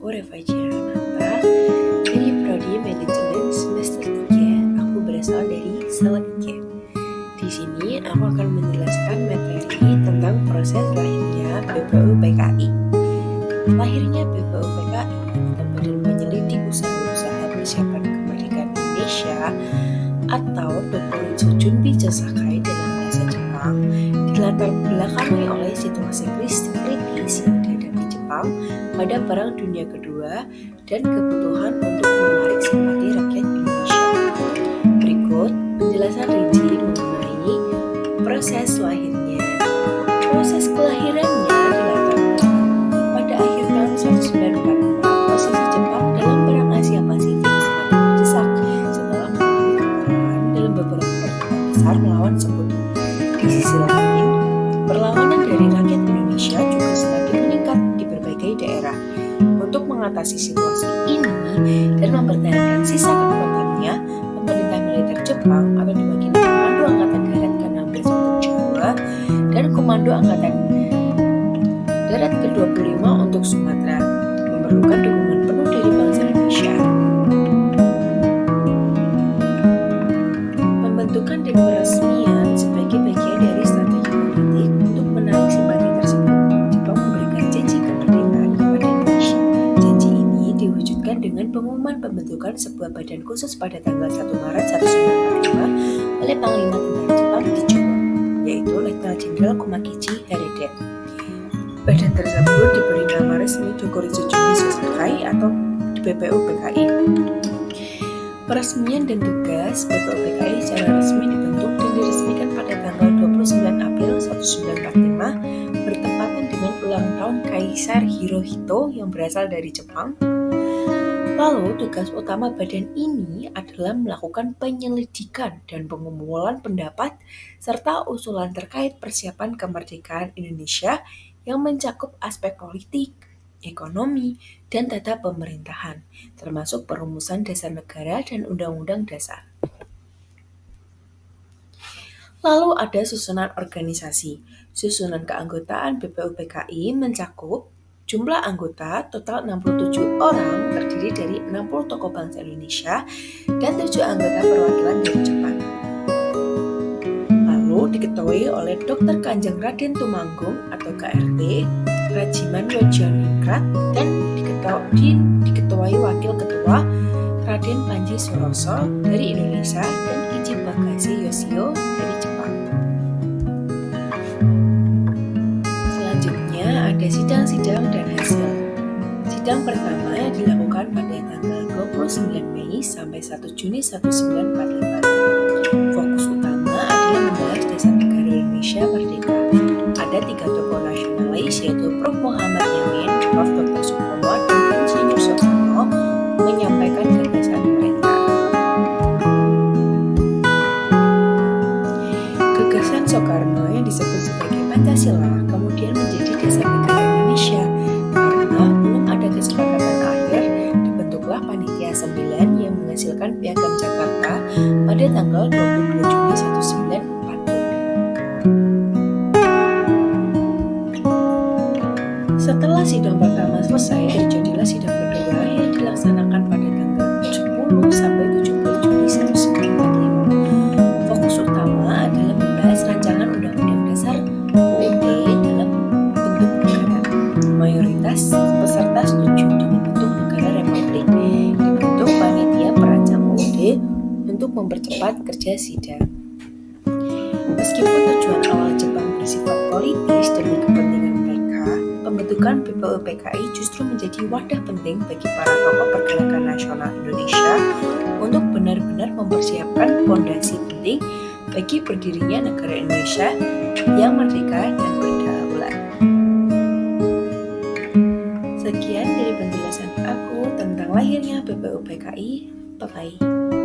aku Reva Jiananta dari Prodi Manajemen semester 3. Aku berasal dari Salatiga. Di sini aku akan menjelaskan materi tentang proses lahirnya BPU PKI. Lahirnya BPU PKI atau Badan Penyelidik Usaha-usaha Persiapan Kemerdekaan Indonesia atau Dokumensu Junbi Josakai dalam bahasa Jepang dilatar belakangi oleh situasi kritis yang dihadapi Jepang pada Perang Dunia Kedua dan kebutuhan untuk menarik simpati rakyat Indonesia. Berikut penjelasan rinci mengenai proses lahirnya. Proses kelahirannya dilatar belakangi pada akhir tahun 1944. Posisi Jepang dalam Perang Asia Pasifik semakin mendesak setelah mengalami kekalahan dalam beberapa pertempuran besar melawan Sekutu. Di sisi lain, perlawanan dari rakyat Indonesia juga semakin meningkat di berbagai daerah. Untuk mengatasi situasi ini dan mempertahankan sisa kekuatannya, pemerintah militer Jepang atau diwakili Komando Angkatan Darat ke-16 untuk Jawa dan Komando Angkatan Darat ke-25 untuk Sumatera memerlukan dukungan penuh dari bangsa Indonesia. Pembentukan dan peresmian sebagai bagian dari strategi politik untuk menarik simpati tersebut, Jepang memberikan janji kemerdekaan kepada Indonesia. Janji ini diwujudkan dengan pengumuman pembentukan sebuah badan khusus pada tanggal 1 Maret 1945 oleh Panglima Tentara Jepang di Jawa, yaitu Letnan Jenderal Komakichi Harada. Badan tersebut diberi nama resmi Dokumensu Junbi Josakai atau BPU PKI. Peresmian dan tugas BPU PKI secara resmi dibentuk dan diresmikan pada tanggal 29 April 1945 bertepatan dengan ulang tahun Kaisar Hirohito yang berasal dari Jepang. Lalu tugas utama badan ini adalah melakukan penyelidikan dan pengumpulan pendapat serta usulan terkait persiapan kemerdekaan Indonesia yang mencakup aspek politik, ekonomi, dan tata pemerintahan, termasuk perumusan dasar negara dan undang-undang dasar. Lalu ada susunan organisasi. Susunan keanggotaan BPU PKI mencakup jumlah anggota total 67 orang terdiri dari 60 tokoh bangsa Indonesia dan 7 anggota perwakilan dari Jepang. Lalu diketuai oleh Dr. Kanjeng Raden Tumanggung atau KRT, Rajiman Widyaningrat, dan diketuai Wakil Ketua Raden Panji Suroso dari Indonesia dan Ichi Bagase Yoshio dari Jepang. Selanjutnya ada sidang-sidang dan hasil. Sidang pertama yang dilakukan pada tanggal 29 Mei sampai 1 Juni 1945. Fokus utama adalah membahas dasar negara Indonesia merdeka. Ada 3 tokoh nasionalis yaitu Prof. Muhammad Yamin, Prof. Dr. Supomo, dan Insinyur Soekarno menyampaikan gagasan mereka. Gagasan Soekarno yang disebut sebagai Pancasila kemudian menjadi dasar negara Indonesia. Karena belum ada kesepakatan akhir, dibentuklah Panitia 9 yang menghasilkan Piagam Jakarta pada tanggal 22 Juni 1945. Setelah sidang pertama selesai, terjadilah sidang kedua yang dilaksanakan pada tanggal 10 sampai 17 Juli 1945. Fokus utama adalah membahas rancangan Undang-Undang Dasar UUD dalam bentuk negara. Mayoritas peserta setuju dengan bentuk negara republik. Dibentuk panitia perancang UUD untuk mempercepat kerja sidang. Meskipun tujuan awal Jepang bersifat politis demi kepentingan mereka, pembentukan BPU PKI justru menjadi wadah penting bagi para tokoh pergerakan nasional Indonesia untuk benar-benar mempersiapkan fondasi penting bagi berdirinya negara Indonesia yang merdeka dan berdaulat. Sekian dari penjelasan aku tentang lahirnya BPU PKI. Bye-bye.